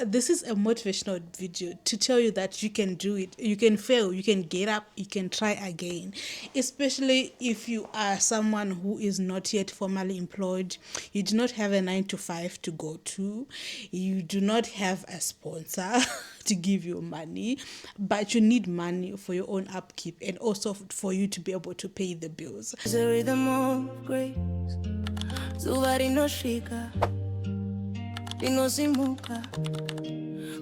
this is a motivational video to tell you that you can do it, you can fail, you can get up, you can try again. Especially if you are someone who is not yet formally employed, you do not have a 9 to 5 to go to, you do not have a sponsor to give you money, but you need money for your own upkeep and also for you to be able to pay the bills. The rhythm of grace, zuva rinoshika rinosimuka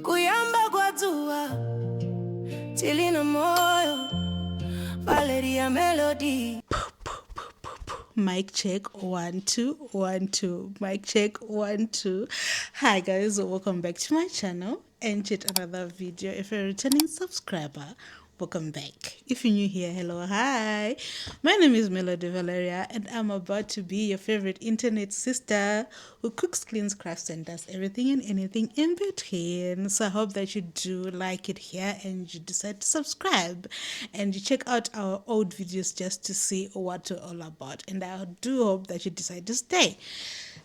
kuyamba kwa dzuwa tilina moyo Valeria melody. Mic check 1 2 1 2. Mic check 1 2. Hi guys, welcome back to my channel and yet another video. If you're a returning subscriber, welcome back. If you're new here, hello, hi. My name is Melody Valeria and I'm about to be your favorite internet sister who cooks, cleans, crafts and does everything and anything in between. So I hope that you do like it here and you decide to subscribe and you check out our old videos just to see what we're all about. And I do hope that you decide to stay.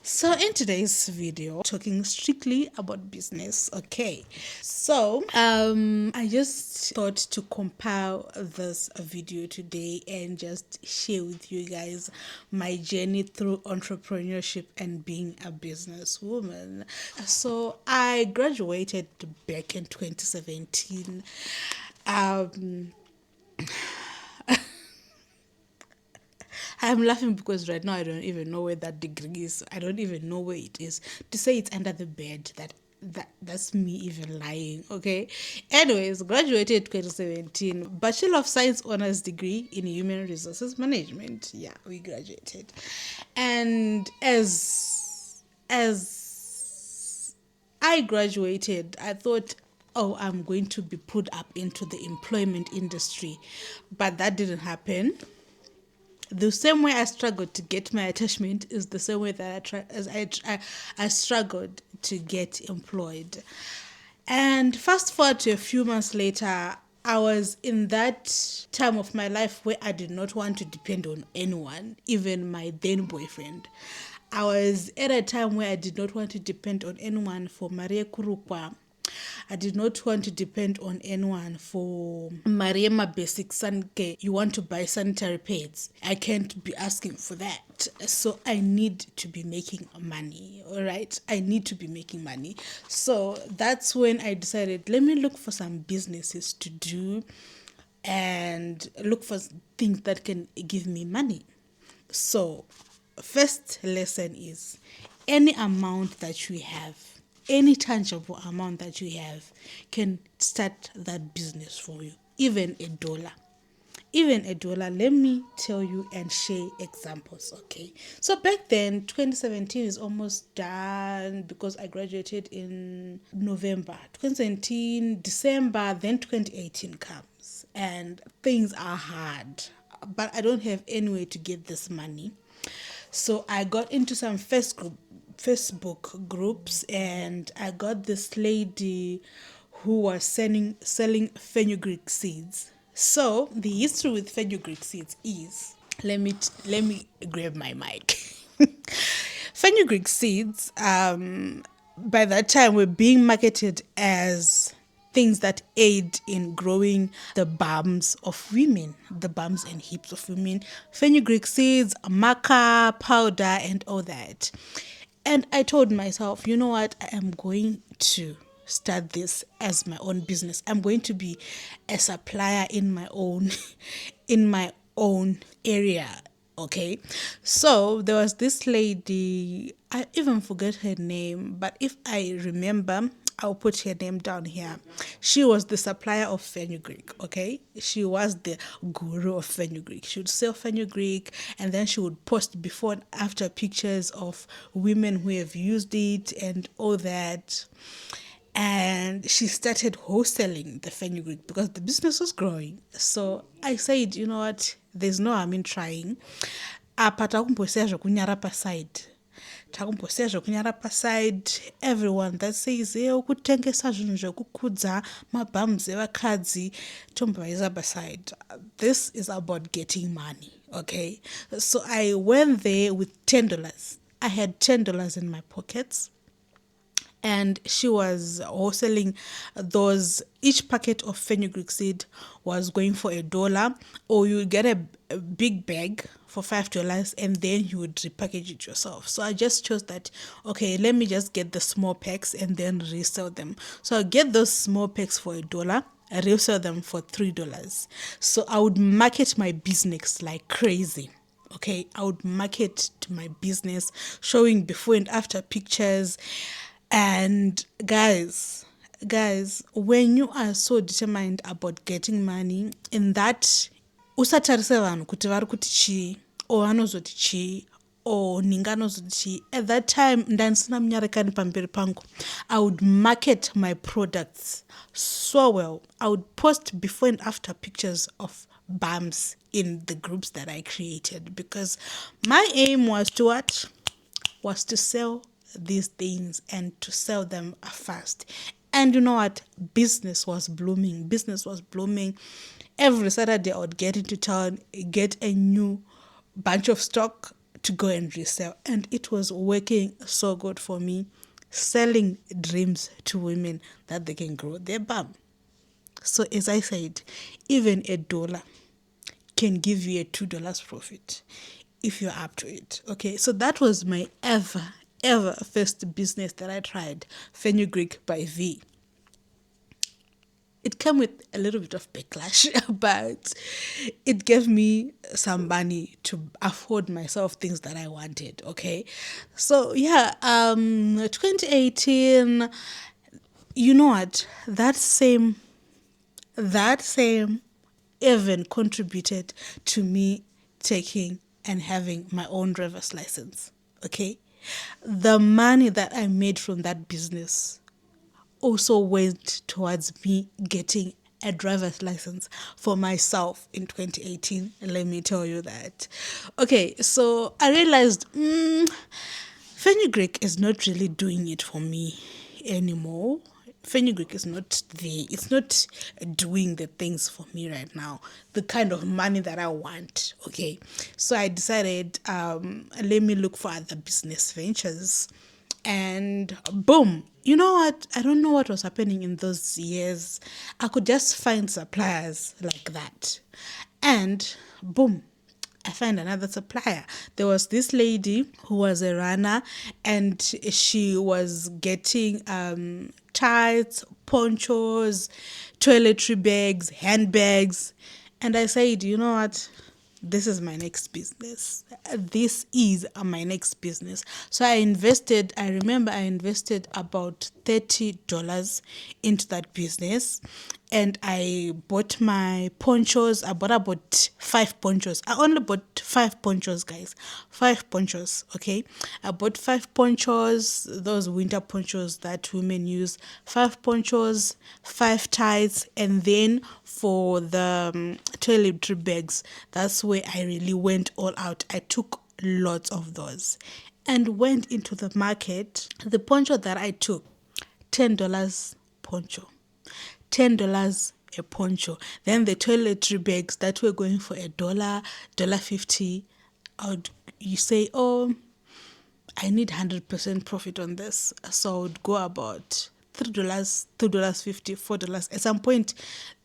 So in today's video, talking strictly about business. Okay, so I just thought to compile this video today and just share with you guys my journey through entrepreneurship and being a businesswoman. So I graduated back in 2017. I'm laughing because right now I don't even know where that degree is. I don't even know where it is. To say it's under the bed, that's me even lying, okay? Anyways, graduated 2017, Bachelor of Science honors degree in Human Resources Management. Yeah, we graduated. And as I graduated, I thought, oh, I'm going to be put up into the employment industry. But that didn't happen. The same way I struggled to get my attachment is the same way that I struggled to get employed. And fast forward to a few months later, I was in that time of my life where I did not want to depend on anyone, even my then boyfriend. I was at a time where I did not want to depend on anyone for Maria Kurukwa. I did not want to depend on anyone for Mariema Basic Sun Care. You want to buy sanitary pads. I can't be asking for that. So I need to be making money. All right. I need to be making money. So that's when I decided, let me look for some businesses to do and look for things that can give me money. So first lesson is any amount that you have, any tangible amount that you have can start that business for you. Even $1. Even $1. Let me tell you and share examples, okay? So back then, 2017 is almost done because I graduated in November. 2017, December, then 2018 comes. And things are hard. But I don't have any way to get this money. So I got into some Facebook groups and I got this lady who was selling fenugreek seeds. So the history with fenugreek seeds is, let me grab my mic. Fenugreek seeds by that time were being marketed as things that aid in growing the bums of women, the bums and hips of women, fenugreek seeds, maca, powder, and all that. And I told myself, you know what, I am going to start this as my own business. I'm going to be a supplier in my own area. Okay, so there was this lady, I even forget her name, but if I remember, I'll put her name down here. She was the supplier of fenugreek, okay? She was the guru of fenugreek. She would sell fenugreek and then she would post before and after pictures of women who have used it and all that. And she started wholesaling the fenugreek because the business was growing. So I said, you know what, there's no harm in trying. Apa takumboseya zvokunyara paside. Takumboseya zvokunyara paside. Everyone that says, kutengesa zvinhu zvekukudza mabhamuzi evakadzi tomboisa paside. This is about getting money, okay? So I went there with $10. I had $10 in my pockets. and she was wholesaling those. Each packet of fenugreek seed was going for $1, or you would get a big bag for $5, and then you would repackage it yourself. So I just chose that, okay, let me just get the small packs and then resell them. So I get those small packs for $1, I resell them for $3. So I would market my business like crazy. Okay, I would market to my business, showing before and after pictures. And guys, when you are so determined about getting money, in that usatarise vanhu kuti vari kuti chii or vanozoti chii or ninga anozoti chii, at that time ndanisina munyarekani pamberi pangu, I would market my products so well. I would post before and after pictures of bums in the groups that I created, because my aim was to what? Was to sell these things and to sell them fast. And you know what? Business was blooming. Every Saturday I would get into town, get a new bunch of stock to go and resell. And it was working so good for me, selling dreams to women that they can grow their bum. So as I said, even $1 can give you a $2 profit if you're up to it. Okay, so that was my ever first business that I tried, Fenugreek by V. It came with a little bit of backlash, but it gave me some money to afford myself things that I wanted. Okay, so yeah, 2018. You know what? That same even contributed to me taking and having my own driver's license. Okay, the money that I made from that business also went towards me getting a driver's license for myself in 2018. Let me tell you that. Okay, so I realized fenugreek is not really doing it for me anymore. Fenugreek is not it's not doing the things for me right now, the kind of money that I want. Okay, so I decided, let me look for other business ventures, and boom, you know what? I don't know what was happening in those years. I could just find suppliers like that, and boom, I found another supplier. There was this lady who was a runner, and she was getting tights, ponchos, toiletry bags, handbags. And I said, you know what? This is my next business. This is my next business. So I remember I invested about $30 into that business, and I bought my ponchos. I bought about 5 ponchos. I only bought 5 ponchos, guys. 5 ponchos, okay? I bought 5 ponchos, those winter ponchos that women use. 5 ponchos, 5 ties, and then for the toiletry bags, that's where I really went all out. I took lots of those and went into the market. The poncho that I took, $10 poncho. $10 a poncho. Then the toiletry bags that were going for $1, $1.50. You say, oh, I need 100% profit on this. So I would go about $3, $2.50, $4. At some point,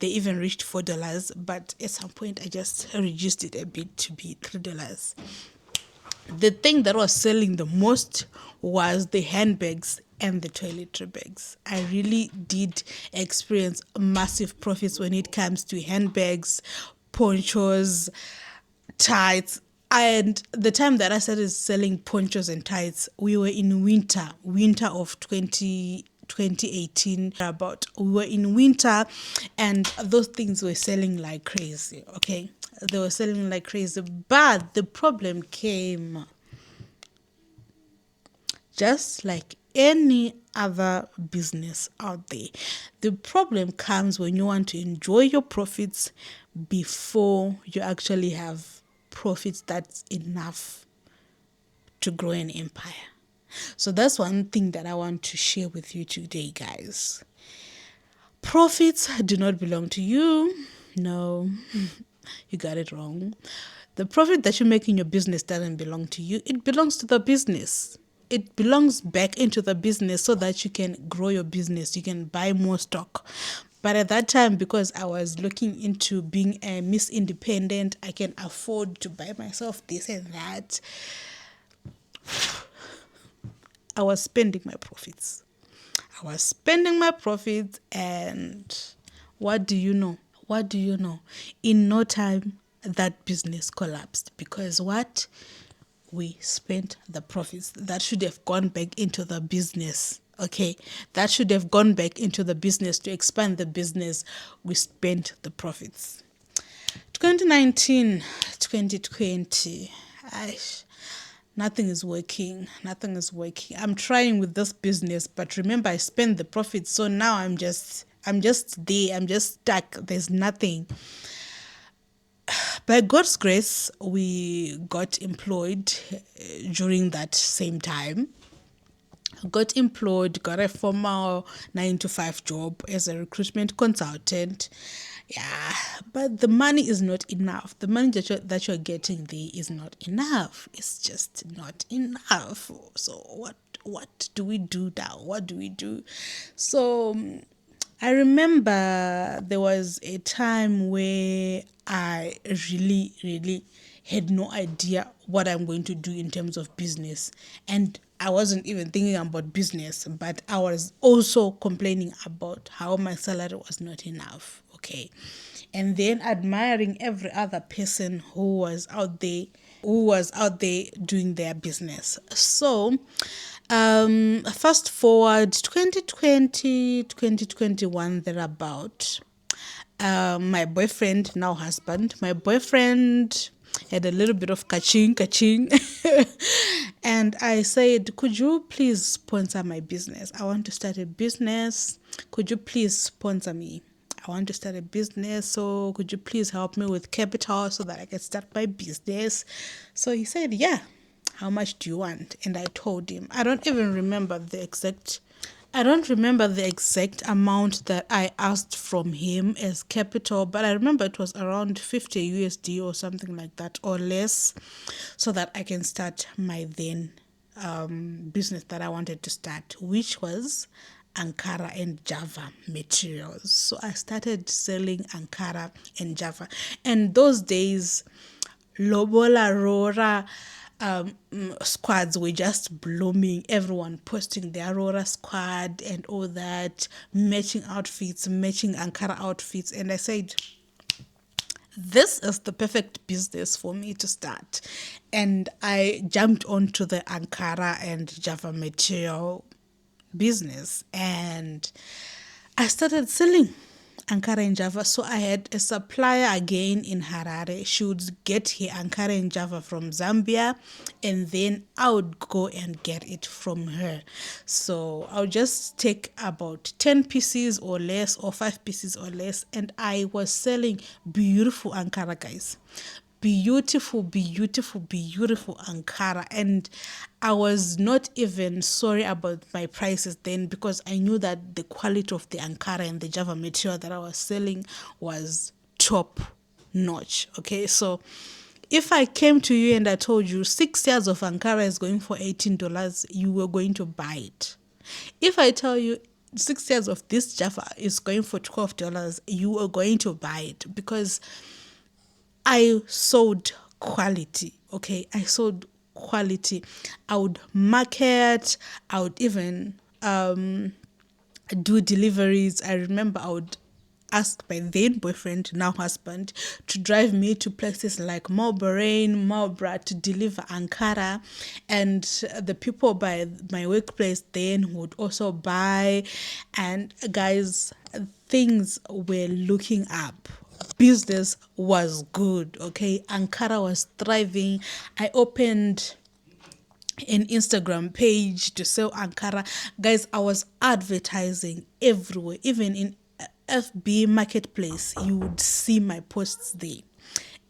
they even reached $4, but at some point, I just reduced it a bit to be $3. The thing that was selling the most was the handbags and the toiletry bags. I really did experience massive profits when it comes to handbags, ponchos, tights. And the time that I started selling ponchos and tights, we were in winter of 2018 about. We were in winter, and those things were selling like crazy. Okay, they were selling like crazy, but the problem came. Just like any other business out there, the problem comes when you want to enjoy your profits before you actually have profits that's enough to grow an empire. So that's one thing that I want to share with you today, guys. Profits do not belong to you. No, you got it wrong. The profit that you make in your business doesn't belong to you. It belongs to the business. it belongs back into the business so that you can grow your business, you can buy more stock. But at that time, because I was looking into being a Miss Independent, I can afford to buy myself this and that. I was spending my profits. And what do you know? What do you know? In no time, that business collapsed because what? We spent the profits. That should have gone back into the business. Okay, that should have gone back into the business to expand the business. We spent the profits. 2019, 2020. Nothing is working. I'm trying with this business, but remember I spent the profits, so now I'm just there. I'm just stuck. There's nothing. By God's grace, we got employed during that same time. Got employed, got a formal 9 to 5 job as a recruitment consultant. Yeah, but the money is not enough. The money that you're getting there is not enough. It's just not enough. So what do we do now? What do we do? So I remember there was a time where I really, really had no idea what I'm going to do in terms of business. And I wasn't even thinking about business, but I was also complaining about how my salary was not enough. Okay. And then admiring every other person who was out there doing their business. So fast forward 2020, 2021, thereabout. My boyfriend, now husband, had a little bit of kaching. And I said, could you please sponsor my business? I want to start a business. Could you please sponsor me? I want to start a business. So could you please help me with capital so that I can start my business? So he said, yeah. How much do you want? And I told him. I don't remember the exact amount that I asked from him as capital, but I remember it was around 50 USD or something like that, or less, so that I can start my then business that I wanted to start, which was Ankara and Java materials. So I started selling Ankara and Java. And those days, Lobola Rora squads were just blooming. Everyone posting their Aurora squad and all that, matching Ankara outfits. And I said, this is the perfect business for me to start. And I jumped onto the Ankara and Java material business, and I started selling Ankara and Java. So I had a supplier again in Harare. She would get her Ankara and Java from Zambia, and then I would go and get it from her. So I would just take about 10 pieces or less, or 5 pieces or less, and I was selling beautiful Ankara, guys. Beautiful Ankara. And I was not even sorry about my prices then, because I knew that the quality of the Ankara and the Java material that I was selling was top notch. Okay, so if I came to you and I told you 6 years of Ankara is going for $18, you were going to buy it. If I tell you 6 years of this Java is going for $12, you are going to buy it, because I sold quality. Okay, I sold quality. I would market. I would even do deliveries. I remember I would ask my then boyfriend, now husband, to drive me to places like Marlborough to deliver Ankara, and the people by my workplace then would also buy. And guys, things were looking up. Business was good. Okay, Ankara was thriving. I opened an Instagram page to sell Ankara. Guys, I was advertising everywhere. Even in FB Marketplace, you would see my posts there.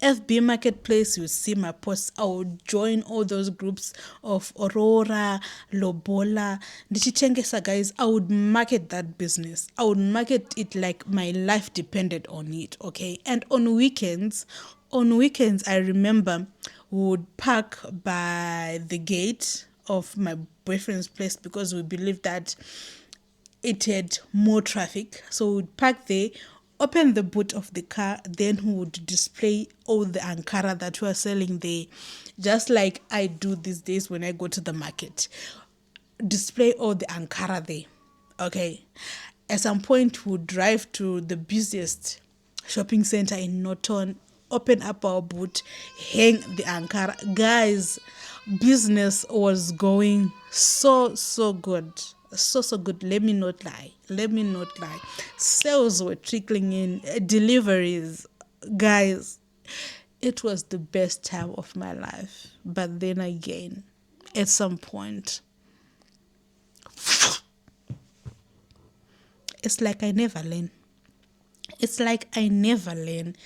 FB Marketplace, you would see my posts. I would join all those groups of Aurora, Lobola, Ndichitengesa, guys. I would market that business. I would market it like my life depended on it, okay? And on weekends, I remember we would park by the gate of my boyfriend's place because we believed that it had more traffic. So we'd park there, open the boot of the car, then we would display all the Ankara that we are selling there, just like I do these days when I go to the market. Display all the Ankara there. Okay. At some point, we'll drive to the busiest shopping center in Norton, open up our boot, hang the Ankara. Guys, business was going so good. So good. Let me not lie. Sales were trickling in, deliveries. Guys, it was the best time of my life. But then again, at some point, it's like I never learn.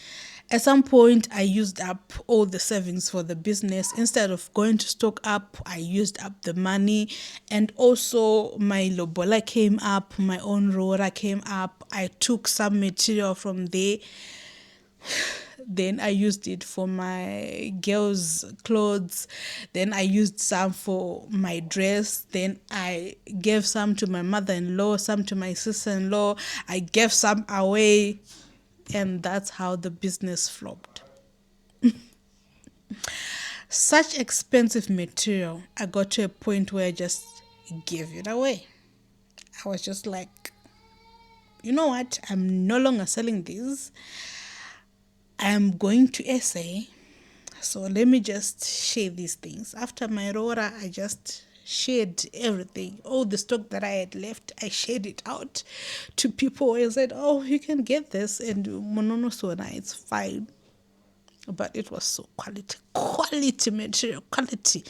At some point, I used up all the savings for the business. Instead of going to stock up, I used up the money. And also, my lobola came up, my own rora came up. I took some material from there. Then I used it for my girls' clothes. Then I used some for my dress. Then I gave some to my mother-in-law, some to my sister-in-law. I gave some away. And that's how the business flopped. Such expensive material, I got to a point where I just gave it away. I was just like, you know what? I'm no longer selling these. I'm going to SA, so let me just share these things. After my Rora, I just shared everything. All the stock that I had left, I shared it out to people. I said, oh, you can get this, and monono sona, it's fine. But it was so quality material, quality.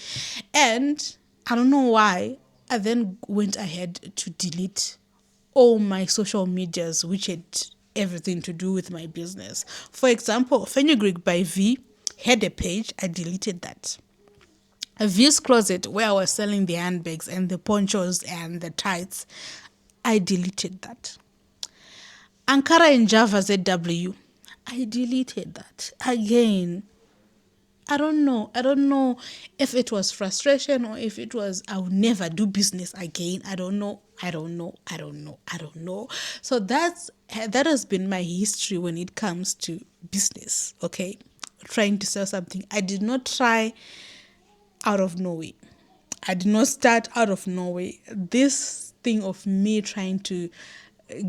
And I don't know why, I then went ahead to delete all my social medias, which had everything to do with my business. For example, Fenugreek by V had a page, I deleted that. V's Closet, where I was selling the handbags and the ponchos and the tights, I deleted that. Ankara in Java ZW, I deleted that. Again, I don't know if it was frustration or if it was I'll never do business again. I don't know. So that has been my history when it comes to business, okay? Trying to sell something. I did not try out of nowhere. I did not start out of nowhere. This thing of me trying to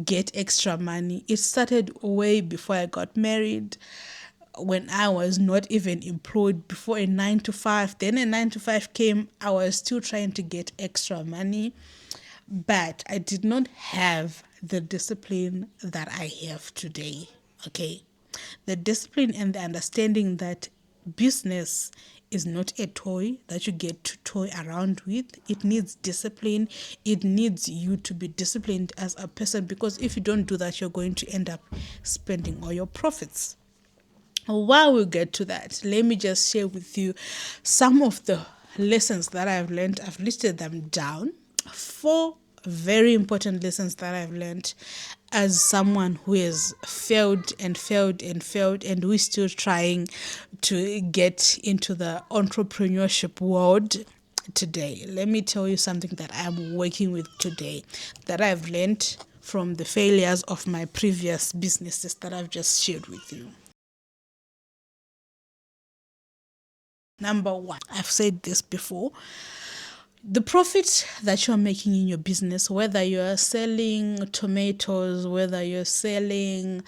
get extra money, it started way before I got married, when I was not even employed, before a 9-to-5. Then a 9-to-5 came, I was still trying to get extra money, but I did not have the discipline that I have today, okay? The discipline and the understanding that business is not a toy that you get to toy around with. It needs discipline. It needs you to be disciplined as a person, because if you don't do that, you're going to end up spending all your profits. While we get to that, let me just share with you some of the lessons that I've learned. I've listed them down. 4 very important lessons that I've learned as someone who has failed, and who is still trying to get into the entrepreneurship world today. Let me tell you something that I'm working with today that I've learned from the failures of my previous businesses that I've just shared with you. Number 1, I've said this before. The profit that you're making in your business, whether you're selling tomatoes, whether you're selling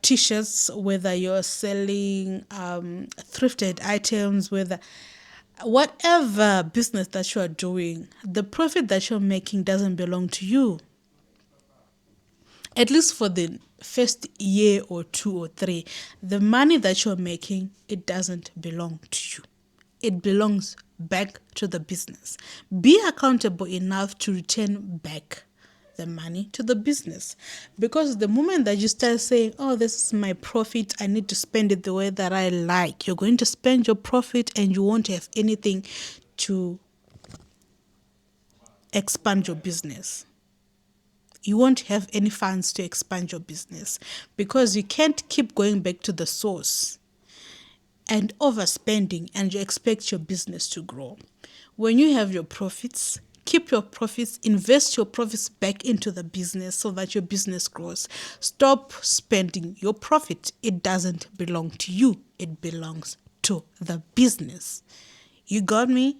t-shirts, whether you're selling thrifted items, whatever business that you are doing, the profit that you're making doesn't belong to you. At least for the first year or 2 or 3, the money that you're making, it doesn't belong to you. It belongs back to the business. Be accountable enough to return back the money to the business. Because the moment that you start saying, oh, this is my profit, I need to spend it the way that I like, you're going to spend your profit and you won't have anything to expand your business. You won't have any funds to expand your business because you can't keep going back to the source. and overspending, and you expect your business to grow. When you have your profits, keep your profits, invest your profits back into the business so that your business grows. Stop spending your profit. It doesn't belong to you, it belongs to the business. You got me?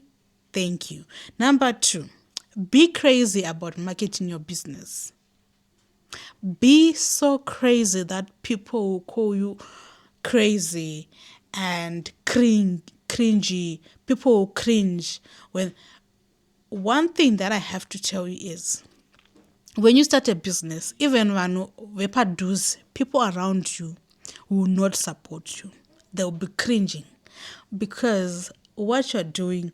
Thank you. Number 2, be crazy about marketing your business. Be so crazy that people will call you crazy and cringy. People will cringe. When one thing that I have to tell you is, when you start a business, even when people around you will not support you. They'll be cringing because what you're doing,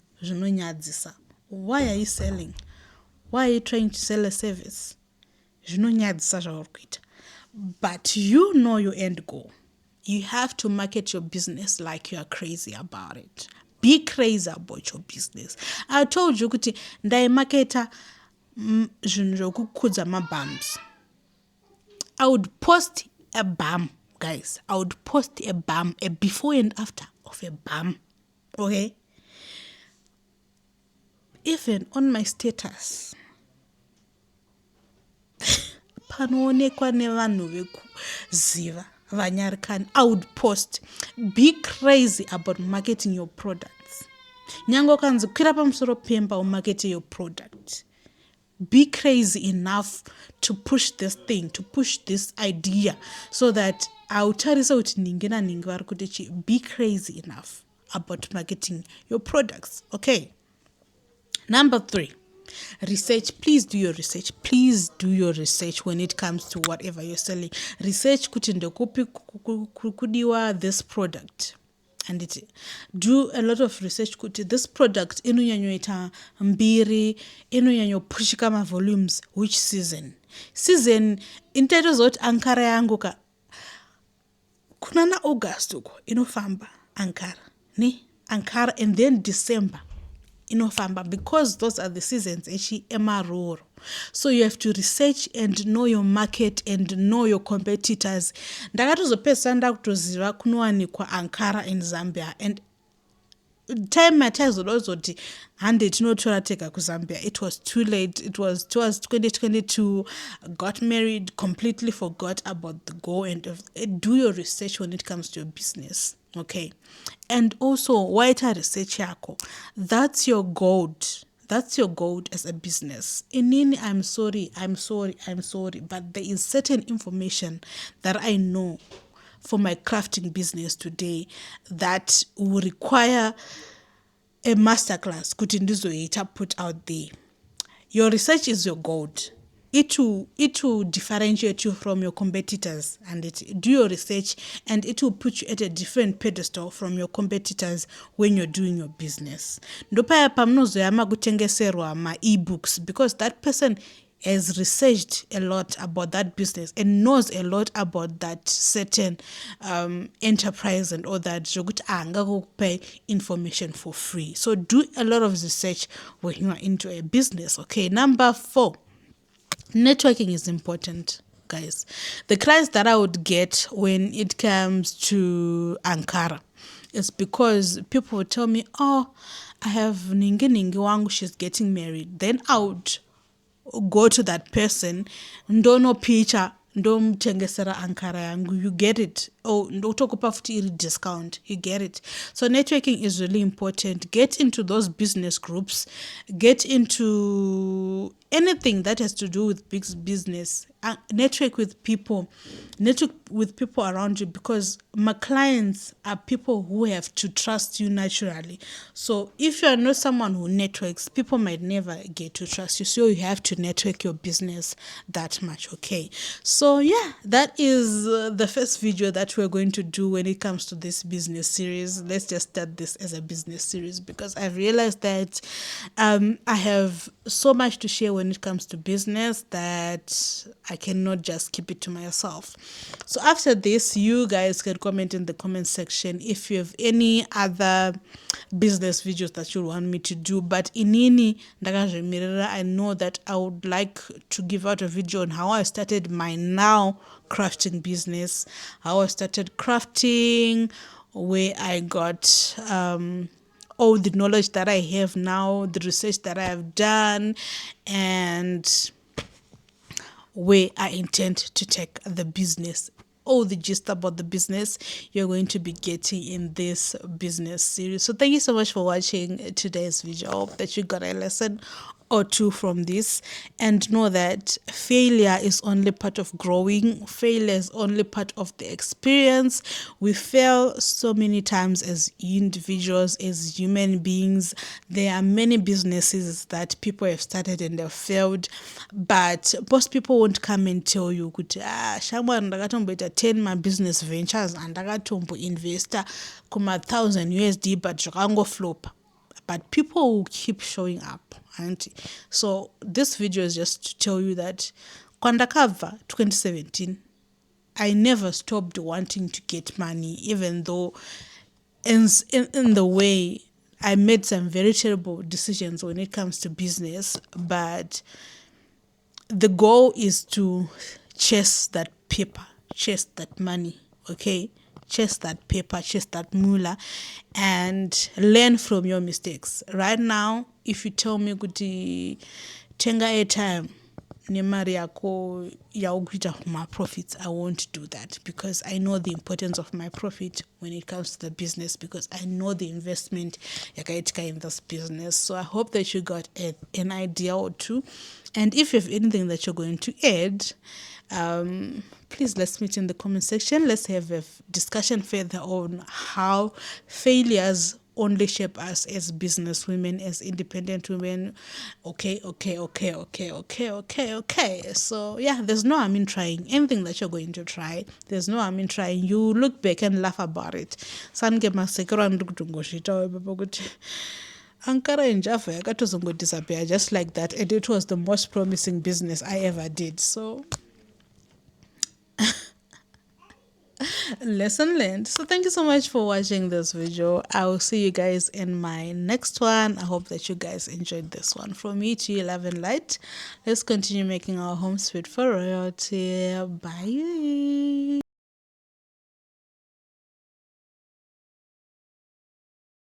why are you selling? Why are you trying to sell a service? But you know your end goal. You have to market your business like you are crazy about it. Be crazy about your business. I told you kuti ndaimarketa zvinhu zvokukudza mabums. I would post a bum, guys. I would post a bum, a before and after of a bum. Okay? Even on my status, panoonekwa nevanhu vekuziva vanyarikani, I would post, be crazy about marketing your products. Nyango kanzi kwira pamusoro pemba umarkete your product. Be crazy enough to push this thing, to push this idea, so that autarisa kuti ninge na ninge vari kuti be crazy enough about marketing your products. Okay. Number 3, research. Please do your research. Please do your research when it comes to whatever you're selling. Research kuti ndokupi kudiwa this product. And do a lot of research kuti this product inonyanyoita mbiri, inonyanyopushika ma volumes which season. Season intaito zoti Ankara yangu ka kunana August uko inofamba Ankara, ne? Ankara, and then December inofamba, because those are the seasons emaroro. So you have to research and know your market and know your competitors. Ndakatozopesa ndakutoziva kunowanikwa Ankara in Zambia, and time atazodozoti hande tinotora teka kuZambia. It was too late. It was towards 2022. Got married, completely forgot about the goal. And do your research when it comes to your business. Okay. And also, white research yako. That's your gold. That's your gold as a business. Inini, I'm sorry. But there is certain information that I know for my crafting business today that will require a masterclass kuti ndizoita put out there. Your research is your gold. It will differentiate you from your competitors, and do your research, and it will put you at a different pedestal from your competitors when you're doing your business. Ndopaya pamnozoyama kutengeserwa ma ebooks, because that person has researched a lot about that business and knows a lot about that certain enterprise and all that. Jogut pay information for free. So do a lot of research when you are into a business. Okay. Number 4, networking is important, guys. The clients that I would get when it comes to Ankara is because people would tell me, oh, I have ningi wangu, she's getting married. Then I would go to that person, ndono picha, ndomtengesera Ankara yangu, you get it. Oh, ndotokupa futi iri discount, you get it. So networking is really important. Get into those business groups, get into anything that has to do with big business. Network with people around you, because my clients are people who have to trust you naturally. So if you are not someone who networks, people might never get to trust you. So you have to network your business that much. Okay. So yeah, that is the first video that we're going to do when it comes to this business series. Let's just start this as a business series, because I've realized that I have so much to share when it comes to business that I cannot just keep it to myself. So after this, you guys can comment in the comment section if you have any other business videos that you want me to do. But inini ndakazvimirira, I know that I would like to give out a video on how I started my now crafting business, how I started crafting, where I got all the knowledge that I have now, the research that I have done, and where I intend to take the business. All the gist about the business you're going to be getting in this business series. So thank you so much for watching today's video. I hope that you got a lesson or two from this, and know that failure is only part of growing. Failure is only part of the experience. We fail so many times as individuals, as human beings. There are many businesses that people have started and they've failed, but most people won't come and tell you kuti shamwari ndakatomboita 10 my business ventures andakatombo investor kuma 1000 USD but zvakangoflopa. But people will keep showing up, auntie. So this video is just to tell you that kwandakabva 2017, I never stopped wanting to get money, even though in the way I made some very terrible decisions when it comes to business. But the goal is to chase that paper, chase that money, okay? Chase that paper, chase that moolah, and learn from your mistakes. Right now, if you tell me kuti tenga airtime nemari yako yakuita my profits, I won't do that, because I know the importance of my profit when it comes to the business, because I know the investment yakaitika in this business. So I hope that you got an idea or two, and if you have anything that you're going to add, please let's meet in the comment section. Let's have a discussion further on how failures only shape us as business women, as independent women. Okay. So yeah, there's no harm in trying anything that you're going to try. There's no harm in trying. You look back and laugh about it. Sange masekero ndikutungoshita webabakuti Ankara and Java yakatozongo disappear just like that, and it was the most promising business I ever did. So lesson learned. So thank you so much for watching this video. I will see you guys in my next one. I hope that you guys enjoyed this one. From me to you, love and light. Let's continue making our home sweet for royalty. Bye.